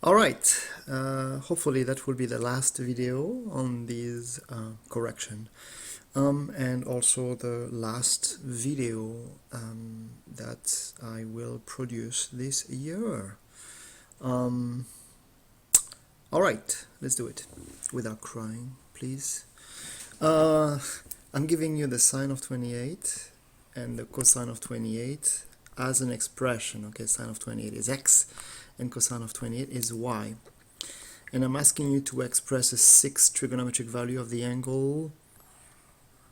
Alright, hopefully that will be the last video on this correction, and also the last video that I will produce this year. Alright, let's do it without crying, please. I'm giving you the sine of 28 and the cosine of 28 as an expression. Okay, sine of 28 is x and cosine of 28 is y, and I'm asking you to express a sixth trigonometric value of the angle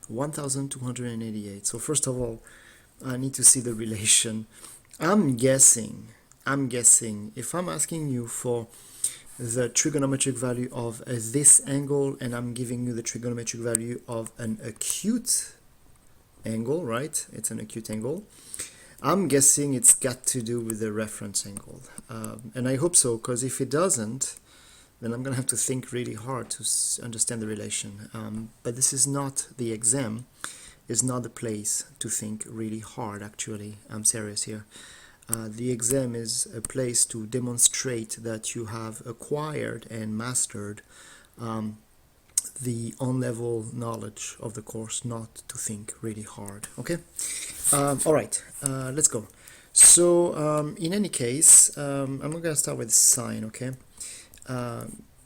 1288. So first of all, I need to see the relation. I'm guessing if I'm asking you for the trigonometric value of this angle and I'm giving you the trigonometric value of an acute angle, right? It's an acute angle. I'm guessing it's got to do with the reference angle, and I hope so, because if it doesn't, then I'm gonna have to think really hard to understand the relation. But this is not the exam, is not the place to think really hard. Actually, I'm serious here. The exam is a place to demonstrate that you have acquired and mastered the on-level knowledge of the course, not to think really hard. Okay. Alright, let's go. So in any case, I'm not gonna start with sine. Okay.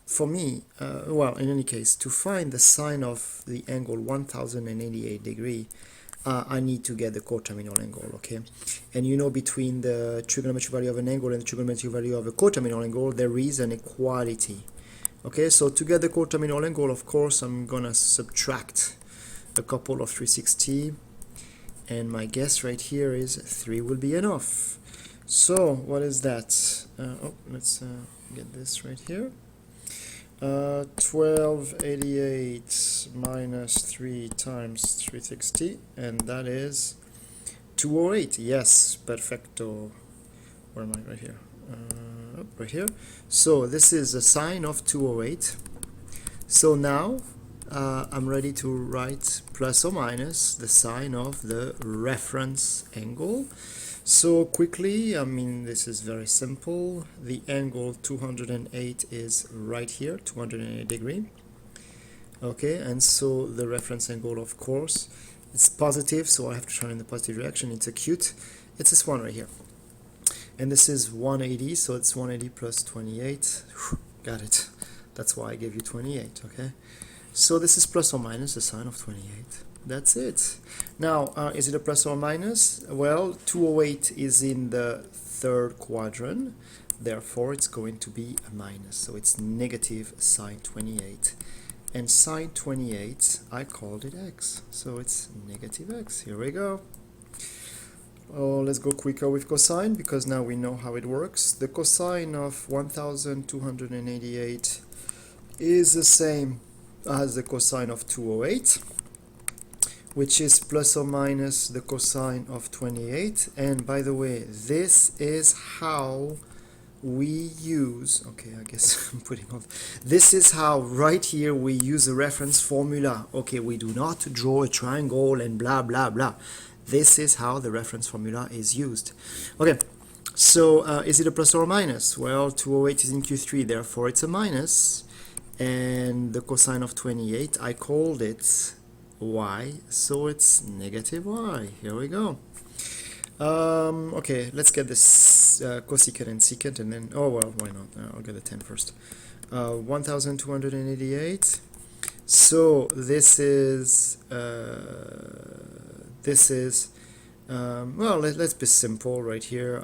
For me, well, in any case, to find the sine of the angle 1088 degree, I need to get the coterminal angle. Okay, and you know, between the trigonometric value of an angle and the trigonometric value of a coterminal angle, there is an equality. Okay, so to get the coterminal angle, of course, I'm gonna subtract a couple of 360, and my guess right here is 3 will be enough. So what is that? Oh, let's get this right here. 1288 minus 3 times 360, and that is 208. Yes, perfecto. Where am I? Right here. Right here. So this is a sine of 208. So now I'm ready to write plus or minus the sine of the reference angle. So quickly, I mean, this is very simple. The angle 208 is right here, 208 degree. Okay, and so the reference angle, of course, it's positive, so I have to turn in the positive direction. It's acute. It's this one right here. And this is 180, so it's 180 plus 28. Whew, got it. That's why I gave you 28, okay? So this is plus or minus the sine of 28. That's it. Now, is it a plus or minus? Well, 208 is in the third quadrant, therefore it's going to be a minus. So it's negative sine 28. And sine 28, I called it x. So it's negative x. Here we go. Oh, let's go quicker with cosine, because now we know how it works. The cosine of 1288 is the same as the cosine of 208, which is plus or minus the cosine of 28. And by the way, this is how we use, okay, I guess I'm putting on, this is how right here we use the reference formula. Okay, we do not draw a triangle and blah blah blah. This is how the reference formula is used. Okay, so is it a plus or a minus? Well, 208 is in Q3, therefore it's a minus. And the cosine of 28, I called it y, so it's negative y. Here we go. Okay, let's get this cosecant and secant, and then, oh well, why not? I'll get the 10 first. 1288. So this is well, let's be simple right here.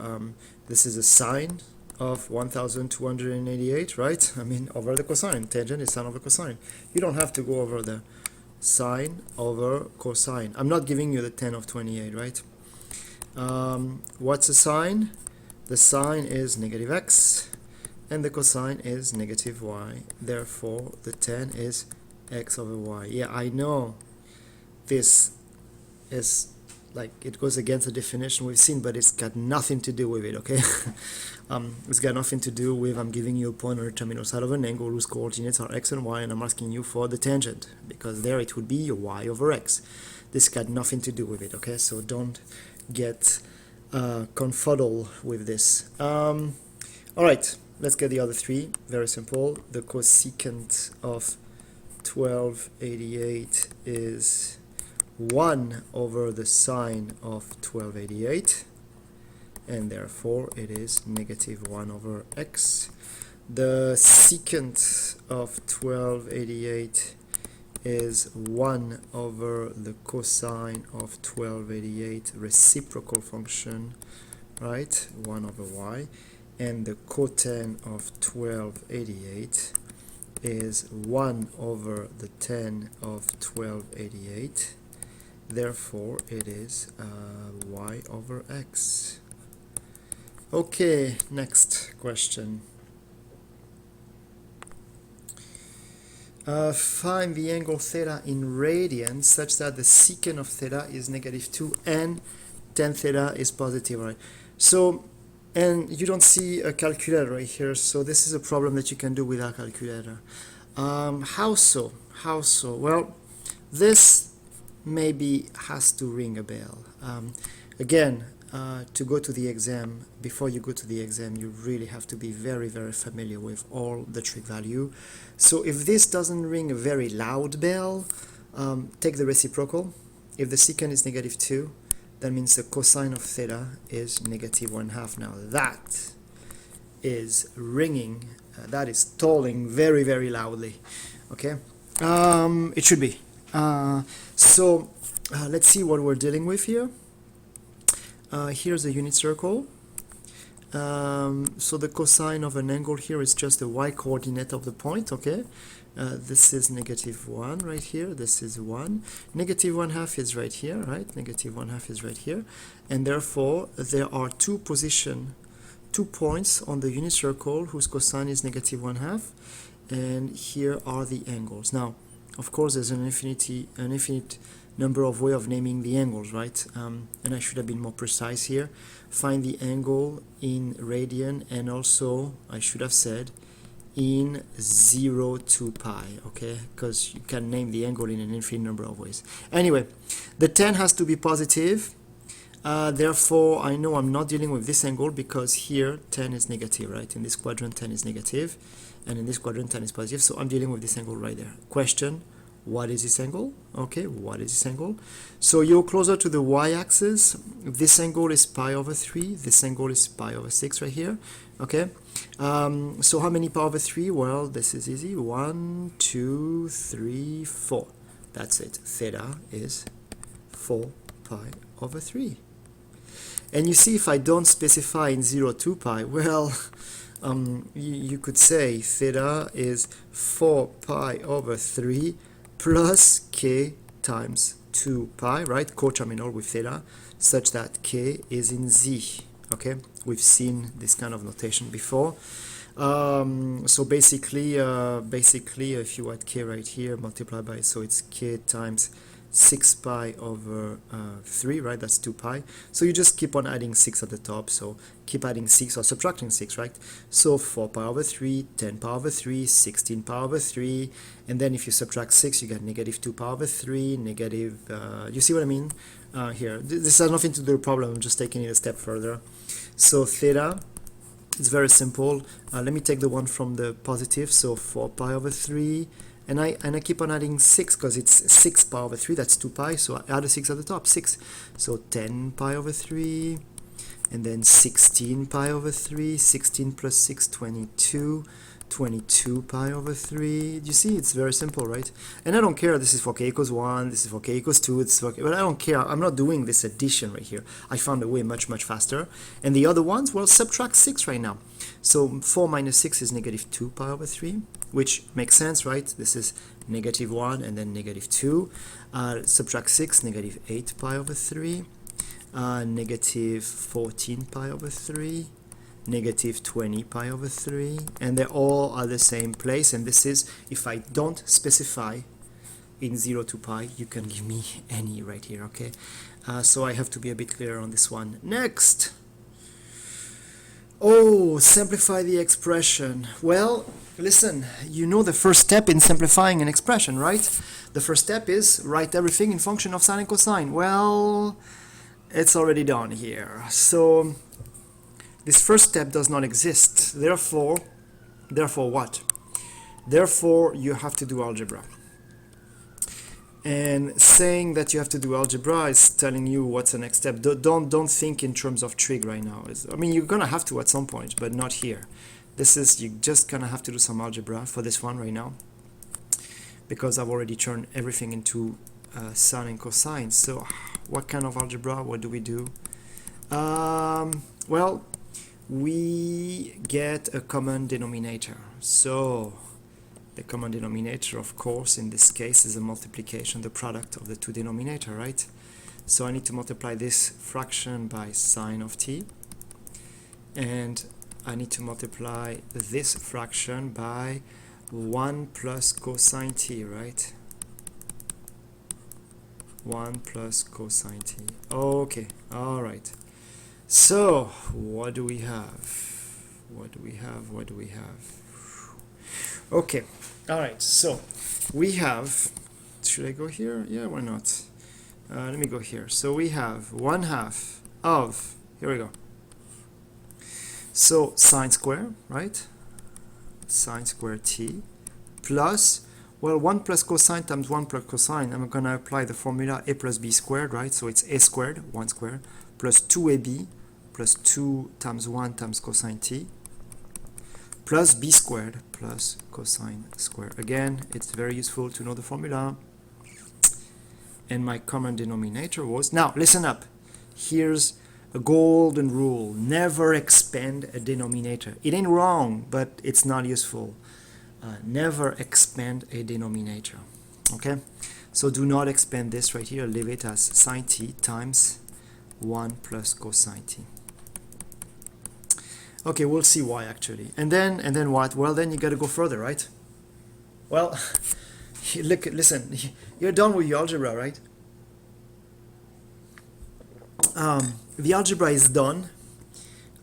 This is a sine of 1288, right? I mean, over the cosine. Tangent is sine over cosine. You don't have to go over the sine over cosine. I'm not giving you the 10 of 28, right? What's the sine? The sine is negative x, and the cosine is negative y. Therefore, the 10 is x over y. Yeah, I know this is like, it goes against the definition we've seen, but it's got nothing to do with it, okay? It's got nothing to do with, I'm giving you a point on the terminal side of an angle whose coordinates are x and y, and I'm asking you for the tangent, because there it would be y over x. This got nothing to do with it, okay? So don't get confuddled with this. Alright, let's get the other three. Very simple. The cosecant of 1288 is 1 over the sine of 1288, and therefore it is negative 1 over x. The secant of 1288 is 1 over the cosine of 1288 reciprocal function, right? 1 over y. And the cotan of 1288 is 1 over the tan of 1288. Therefore, it is y over x. Okay, next question. Find the angle theta in radians such that the secant of theta is negative 2 and tan theta is positive, right? So, and you don't see a calculator right here, so this is a problem that you can do without a calculator. How so? How so? Well, this maybe has to ring a bell. Again, to go to the exam, before you go to the exam, you really have to be very, very familiar with all the trig value. So if this doesn't ring a very loud bell, take the reciprocal. If the secant is negative 2, that means the cosine of theta is negative 1/2. Now that is ringing, that is tolling very, very loudly. Okay, it should be. So let's see what we're dealing with here. Here's a unit circle. So the cosine of an angle here is just the y-coordinate of the point, okay? This is negative 1 right here, this is 1. Negative 1/2 is right here, right? Negative 1/2 is right here. And therefore, there are two points on the unit circle whose cosine is negative 1/2. And here are the angles. Now, of course, there's an infinite number of ways of naming the angles, right? And I should have been more precise here. Find the angle in radian, and also I should have said in 0 to pi, okay? Because you can name the angle in an infinite number of ways. Anyway, the tan has to be positive. Therefore, I know I'm not dealing with this angle because here tan is negative, right? In this quadrant, tan is negative, and in this quadrant, tan is positive. So I'm dealing with this angle right there. Question: what is this angle? Okay, what is this angle? So you're closer to the y-axis. This angle is pi over 3. This angle is pi over 6 right here. Okay. So how many pi over 3? Well, this is easy. 1, 2, 3, 4. That's it. Theta is 4 pi over 3. And you see, if I don't specify in 0 to pi, well, you could say theta is 4 pi over 3 plus k times 2 pi, right? Coterminal with theta, such that k is in z. Okay, we've seen this kind of notation before. So basically, if you add k right here, multiply by, so it's k times 6 pi over 3, right? That's 2 pi. So you just keep on adding 6 at the top. So keep adding 6 or subtracting 6, right? So 4 pi over 3, 10 pi over 3, 16 pi over 3. And then if you subtract 6, you get negative 2 pi over 3, negative... you see what I mean? Here. This has nothing to do with the problem. I'm just taking it a step further. So theta, it's very simple. Let me take the one from the positive. So 4 pi over 3. And I keep on adding 6 because it's 6 pi over 3, that's 2 pi, so I add a 6 at the top, 6. So 10 pi over 3, and then 16 pi over 3, 16 plus 6, 22, 22 pi over 3. You see, it's very simple, right? And I don't care, this is for k equals 1, this is for k equals 2, this is for k, but I don't care, I'm not doing this addition right here. I found a way much, much faster. And the other ones, well, subtract 6 right now. So 4 minus 6 is negative 2 pi over 3. Which makes sense, right? This is negative 1 and then negative 2. Subtract 6, negative 8 pi over 3. Negative 14 pi over 3. Negative 20 pi over 3. And they all are the same place. And this is, if I don't specify in 0 to pi, you can give me any right here, okay? So I have to be a bit clearer on this one. Next! Oh, simplify the expression. Well, listen, you know the first step in simplifying an expression, right? The first step is write everything in function of sine and cosine. Well, it's already done here. So This first step does not exist. Therefore what? Therefore, you have to do algebra. And saying that you have to do algebra is telling you what's the next step. Don't think in terms of trig right now. I mean, you're gonna have to at some point, but not here. This is, you're just gonna have to do some algebra for this one right now, because I've already turned everything into sine and cosine. So what kind of algebra? What do we do? Well, we get a common denominator. So the common denominator, of course, in this case is a multiplication, the product of the two denominator, right? So I need to multiply this fraction by sine of t, and I need to multiply this fraction by 1 plus cosine t, right? 1 plus cosine t. Okay, all right. So what do we have? What do we have? What do we have? Okay, all right. So we have. Should I go here? Yeah, why not? Let me go here. So we have 1/2 of. Here we go. So sine square, right? Sine square t plus, well, 1 plus cosine times 1 plus cosine. I'm going to apply the formula a plus b squared, right? So it's a squared, 1 squared, plus 2ab plus 2 times 1 times cosine t, plus b squared plus cosine squared. Again, it's very useful to know the formula. And my common denominator was, now listen up, here's a golden rule: never expand a denominator. It ain't wrong, but it's not useful. Never expand a denominator. Okay, so do not expand this right here. Leave it as sine t times 1 plus cosine t. Okay, we'll see why actually. And then what? Well, then you got to go further, right? Well, look, listen, you're done with your algebra, right? The algebra is done.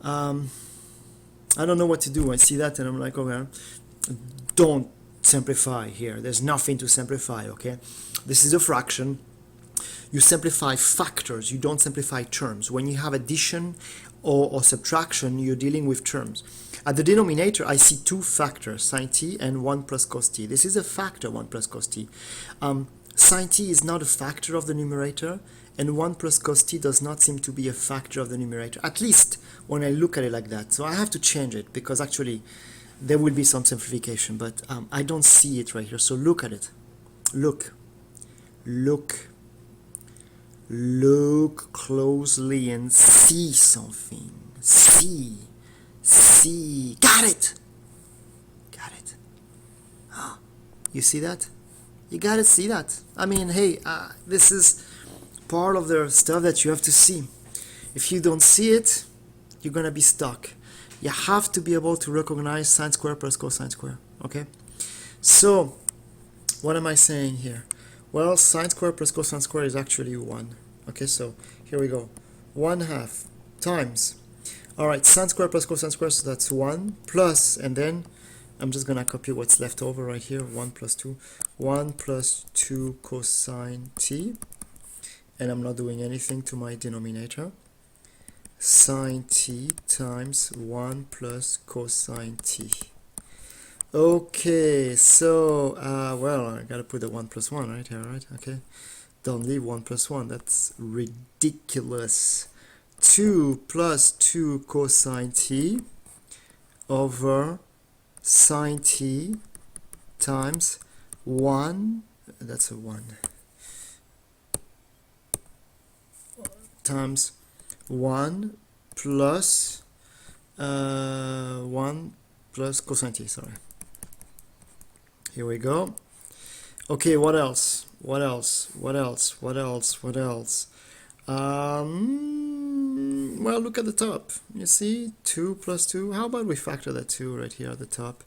I don't know what to do. I see that and I'm like, okay, don't simplify here. There's nothing to simplify, okay? This is a fraction. You simplify factors, you don't simplify terms. When you have addition or subtraction, you're dealing with terms. At the denominator, I see two factors, sine t and 1 plus cos t. This is a factor, 1 plus cos t. Sine t is not a factor of the numerator, and 1 plus cos t does not seem to be a factor of the numerator, at least when I look at it like that. So I have to change it, because actually there will be some simplification, but I don't see it right here. So look at it. Look closely and see something. See. Got it. Oh, you see that? You gotta see that. I mean, hey, this is part of the stuff that you have to see. If you don't see it, you're gonna be stuck. You have to be able to recognize sine square plus cosine square. Okay? So, what am I saying here? Well, sine square plus cosine square is actually 1. Okay, so here we go. 1/2 times. Alright, sine square plus cosine square, so that's 1 plus, and then I'm just gonna copy what's left over right here. 1 plus 2. 1 plus 2 cosine t. And I'm not doing anything to my denominator. Sine t times 1 plus cosine t. Okay, so, well, I gotta put the 1 plus 1 right here, right? Okay. Don't leave 1 plus 1, that's ridiculous. 2 plus 2 cosine t over sine t times 1, that's a 1, times 1 plus 1 plus cosine t, sorry. Here we go. Okay, what else? Well, look at the top. You see, 2 plus 2. How about we factor that 2 right here at the top?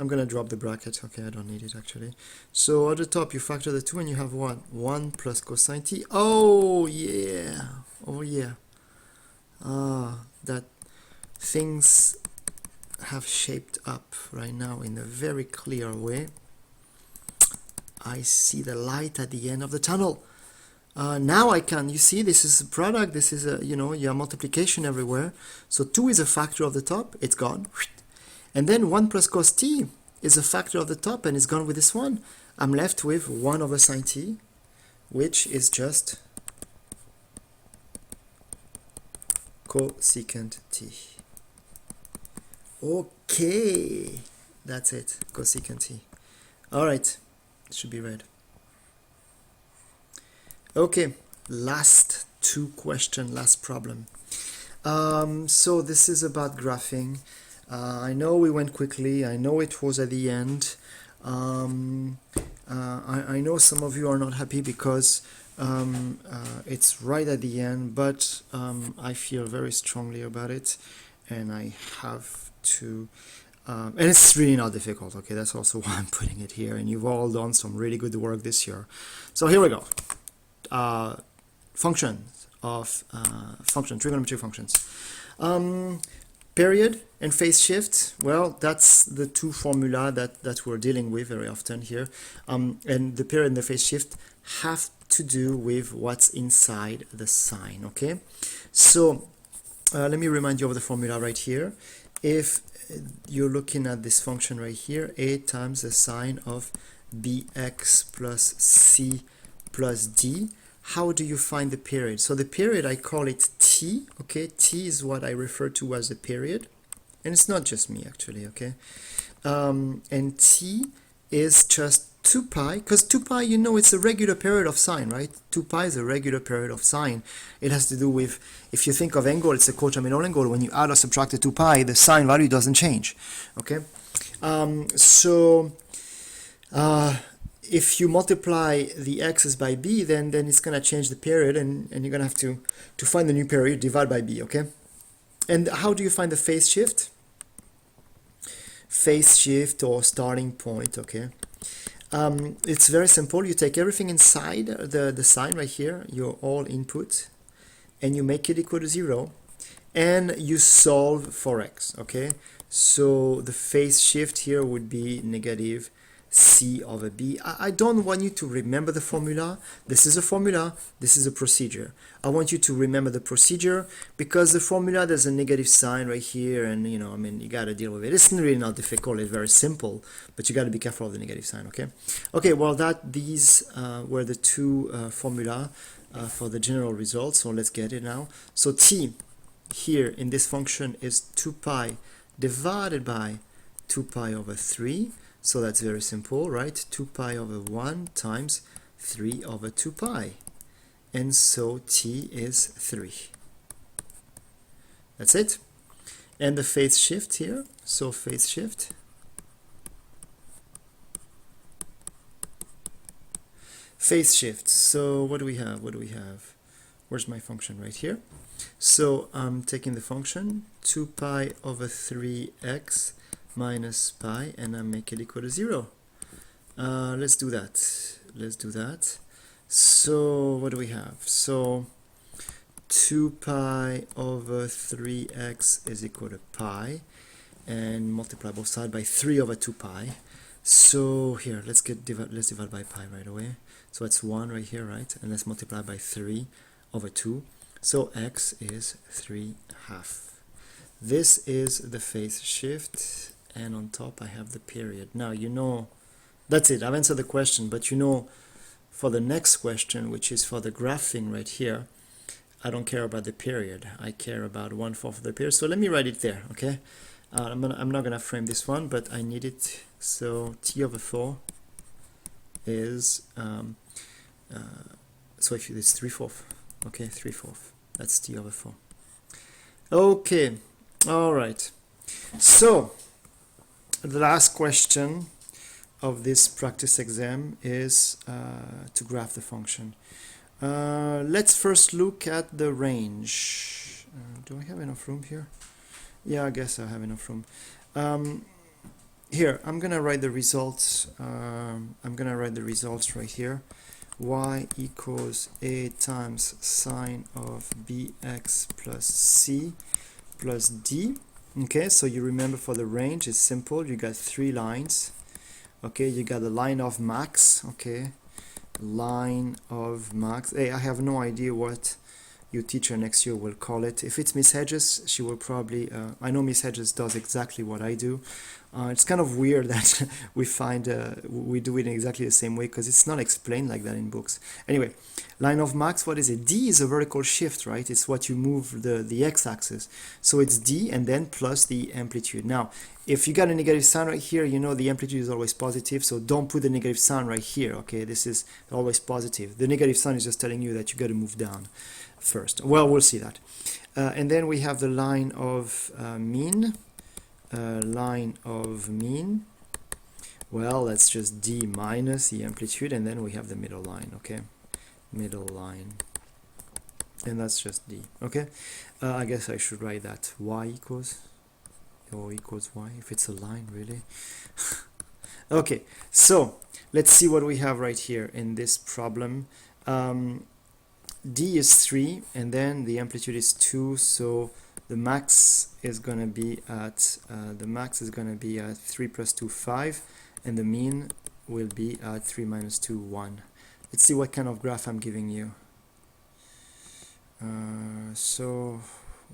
I'm going to drop the bracket. Okay, I don't need it actually. So at the top, you factor the 2 and you have 1. 1 plus cosine t. Oh, yeah. That things have shaped up right now in a very clear way. I see the light at the end of the tunnel. Now I can, you see, this is a product, this is a, you know, you have multiplication everywhere. So 2 is a factor of the top, it's gone. And then 1 plus cos t is a factor of the top and it's gone with this one. I'm left with 1 over sine t, which is just cosecant t. Okay, that's it, cosecant t. All right, it should be read. Okay, last 2 question, last problem. So this is about graphing. I know we went quickly, I know it was at the end. I know some of you are not happy because it's right at the end, but I feel very strongly about it and I have to, and it's really not difficult, okay, that's also why I'm putting it here, and you've all done some really good work this year. So here we go. Trigonometric functions. Period and phase shift, well, that's the 2 formula that we're dealing with very often here. And the period and the phase shift have to do with what's inside the sine, okay? So let me remind you of the formula right here. If you're looking at this function right here, a times the sine of bx plus c plus d, how do you find the period? So the period, I call it t, okay? T is what I refer to as the period. And it's not just me, actually, okay? And t is just 2 pi, because 2 pi, you know, it's a regular period of sine, right? 2 pi is a regular period of sine. It has to do with, if you think of angle, it's a coterminal angle. When you add or subtract the 2 pi, the sine value doesn't change, okay? If you multiply the x's by b, then it's going to change the period, and you're going to have to find the new period, divide by b, okay? And how do you find the phase shift? Phase shift or starting point, okay? It's very simple. You take everything inside the sign right here, your all input, and you make it equal to 0, and you solve for x, okay? So the phase shift here would be negative c over b. I don't want you to remember the formula. This is a formula, this is a procedure. I want you to remember the procedure because the formula, there's a negative sign right here, and you know, I mean, you got to deal with it. It's really not difficult, it's very simple, but you got to be careful of the negative sign, okay? Okay, well, these were the 2 formula for the general result, so let's get it now. So t here in this function is 2 pi divided by 2 pi over 3. So that's very simple, right? 2 pi over 1 times 3 over 2 pi. And so t is 3. That's it. And the phase shift here, so phase shift. Phase shift, so what do we have? What do we have? Where's my function? Right here. So I'm taking the function 2 pi over 3x minus pi, and I make it equal to 0. Let's do that. Let's do that. So what do we have? So 2 pi over 3x is equal to pi, and multiply both sides by 3 over 2 pi. So here, let's divide by pi right away. So it's 1 right here, right? And let's multiply by 3 over 2. So x is 3/2. This is the phase shift, and on top I have the period. Now, you know, that's it. I've answered the question, but you know, for the next question, which is for the graphing right here, I don't care about the period. I care about 1/4 of the period. So let me write it there, okay? I'm not going to frame this one, but I need it. So t over 4 is, so if it's 3/4, okay, 3/4. That's t over 4. Okay, all right. So the last question of this practice exam is to graph the function. Let's first look at the range. Do I have enough room here? Yeah, I guess I have enough room. Here, I'm gonna write the results. I'm gonna write the results right here. Y equals a times sine of bx plus c plus d. Okay, so you remember for the range, it's simple. You got 3 lines. Okay, you got the line of max. Okay, line of max. Hey, I have no idea what your teacher next year will call it. If it's Miss Hedges, she will probably, I know Miss Hedges does exactly what I do. It's kind of weird that we do it in exactly the same way because it's not explained like that in books. Anyway, line of max, what is it? D is a vertical shift, right? It's what you move the x-axis. So it's D and then plus the amplitude. Now, if you got a negative sign right here, you know the amplitude is always positive, so don't put the negative sign right here, okay? This is always positive. The negative sign is just telling you that you got to move down first. Well, we'll see that. And then we have the line of mean. Line of mean. Well, that's just D minus the amplitude, and then we have the middle line, okay? Middle line. And that's just D, okay? I guess I should write that y equals, or equals y, if it's a line, really. Okay, so let's see what we have right here in this problem. D is 3, and then the amplitude is 2, so the max is going to be at 3 plus 2, 5, and the mean will be at 3 minus 2, 1. Let's see what kind of graph I'm giving you. So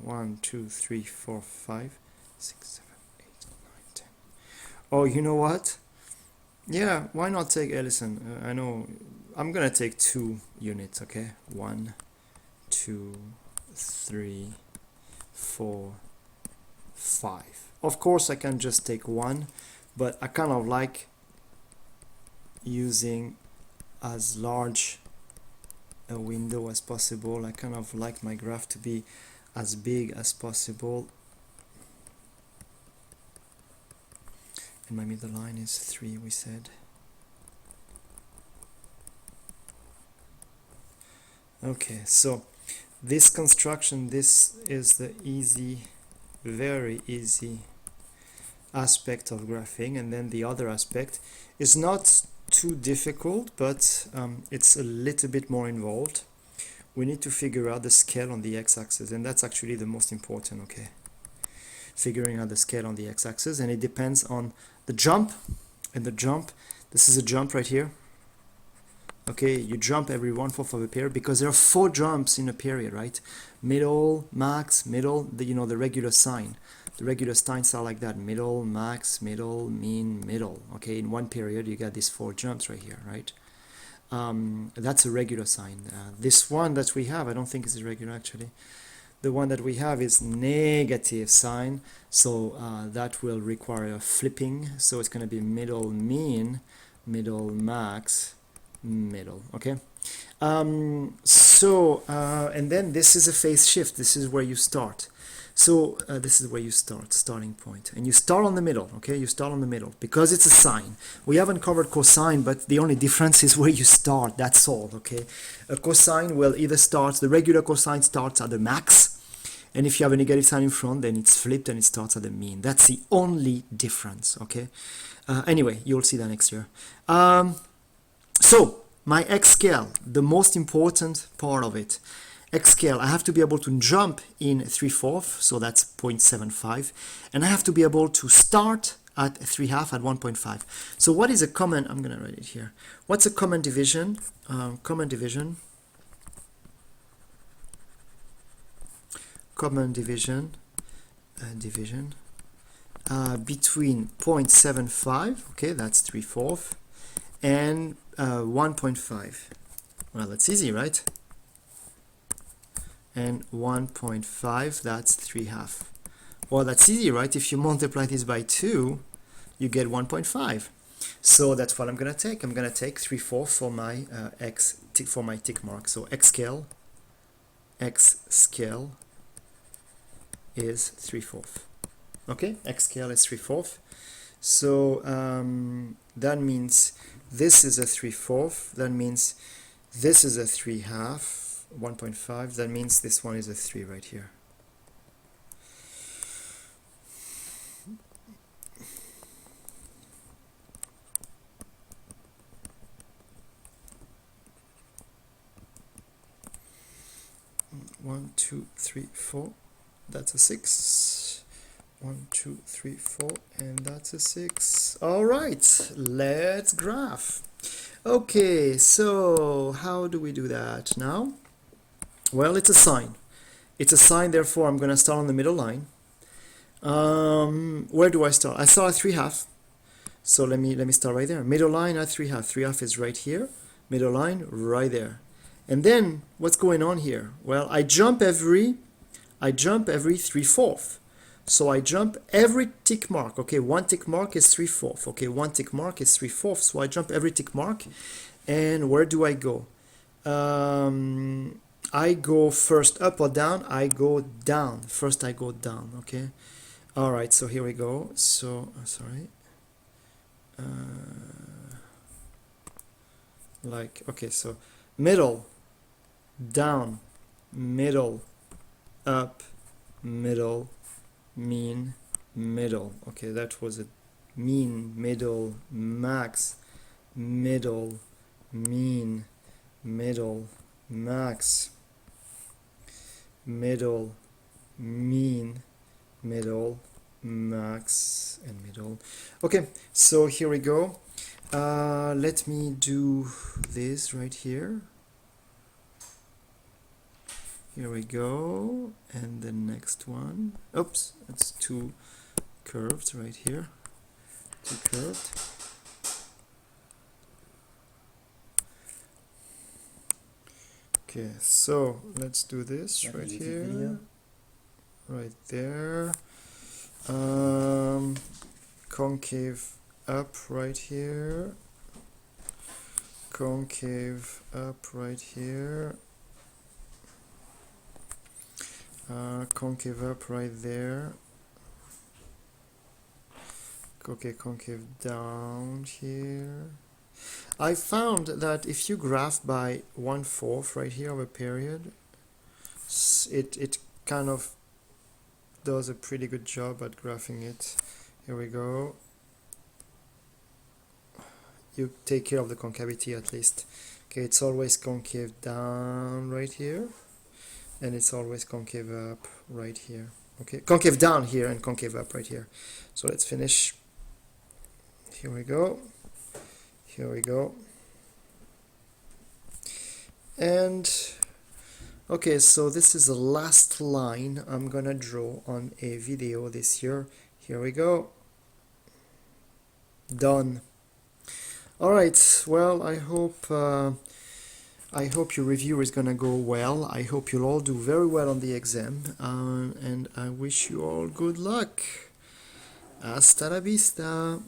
1, 2, 3, 4, 5, 6, 7, 8, 9, 10. Oh, you know what? Yeah, why not take Ellison? I know I'm gonna take 2 units, okay? 1, 2, 3, 4, 5. Of course I can just take 1, but I kind of like using as large a window as possible. I kind of like my graph to be as big as possible. And my middle line is 3, we said. Okay, so this construction, this is the easy, very easy aspect of graphing, and then the other aspect is not too difficult, but it's a little bit more involved. We need to figure out the scale on the x-axis, and that's actually the most important, okay? Figuring out the scale on the x-axis, and it depends on the jump, and the jump, this is a jump right here. Okay, you jump every 1/4 of a period because there are 4 jumps in a period, right? Middle, max, middle, the regular sign. The regular signs are like that: middle, max, middle, mean, middle. Okay, in one period you got these 4 jumps right here, right? That's a regular sign. This one that we have, I don't think is regular actually. The one that we have is negative sign, so that will require a flipping. So it's going to be middle, mean, middle, max, middle. Okay, and then this is a phase shift. This is where you start. So this is where you start, starting point, and you start on the middle. Okay, you start on the middle because it's a sine. We haven't covered cosine, but the only difference is where you start. That's all. Okay, a cosine will either start, the regular cosine starts at the max, and if you have a negative sign in front, then it's flipped and it starts at the mean. That's the only difference. Okay. Anyway, you'll see that next year. So my x scale, the most important part of it. X scale, I have to be able to jump in 3/4, so that's 0.75, and I have to be able to start at 3/2 at 1.5. So what is a common, I'm going to write it here. What's a common division? Common division between 0.75, okay, that's 3/4, and 1.5. Well, that's easy, right? And 1.5, that's 3/2. Well, that's easy, right? If you multiply this by 2, you get 1.5. So that's what I'm going to take. I'm going to take 3/4 for my for my tick mark. So x scale is 3/4. Okay, x scale is 3/4. So that means this is a 3/4. That means this is a 3/2. 1.5, that means this one is a 3 right here. One, 2, 3, 4. That's a 6. 1, 2, 3, 4, and that's a 6. All right, let's graph. Okay, so how do we do that now? Well, it's a sine. It's a sine, therefore I'm going to start on the middle line. Where do I start? I start at 3/2. So let me start right there. Middle line at 3/2. 3/2 is right here. Middle line right there. And then what's going on here? Well, I jump every 3/4. So I jump every tick mark. Okay, one tick mark is 3/4. Okay, one tick mark is 3/4. So I jump every tick mark. And where do I go? I go first up or down. I go down. First I go down. Okay. All right. So here we go. So sorry. Like okay. So middle, down, middle, up, middle, mean, middle. Okay, that was a mean, middle, max, middle, mean, middle, max, middle, mean, middle, max, and middle. Okay, so here we go. Let me do this right here. Here we go, and the next one. Oops, it's too curved right here. Too curved. Okay, so let's do this right here. Right there. Concave up right here. Concave up right here. Concave up right there. Okay, concave down here. I found that if you graph by 1/4 right here of a period, it kind of does a pretty good job at graphing it. Here we go. You take care of the concavity at least. Okay, it's always concave down right here, and it's always concave up right here. Okay, concave down here and concave up right here. So let's finish. Here we go. Here we go. And okay, so this is the last line I'm gonna draw on a video this year. Here we go. Done. All right. Well, I hope your review is gonna go well. I hope you'll all do very well on the exam, and I wish you all good luck. Hasta la vista.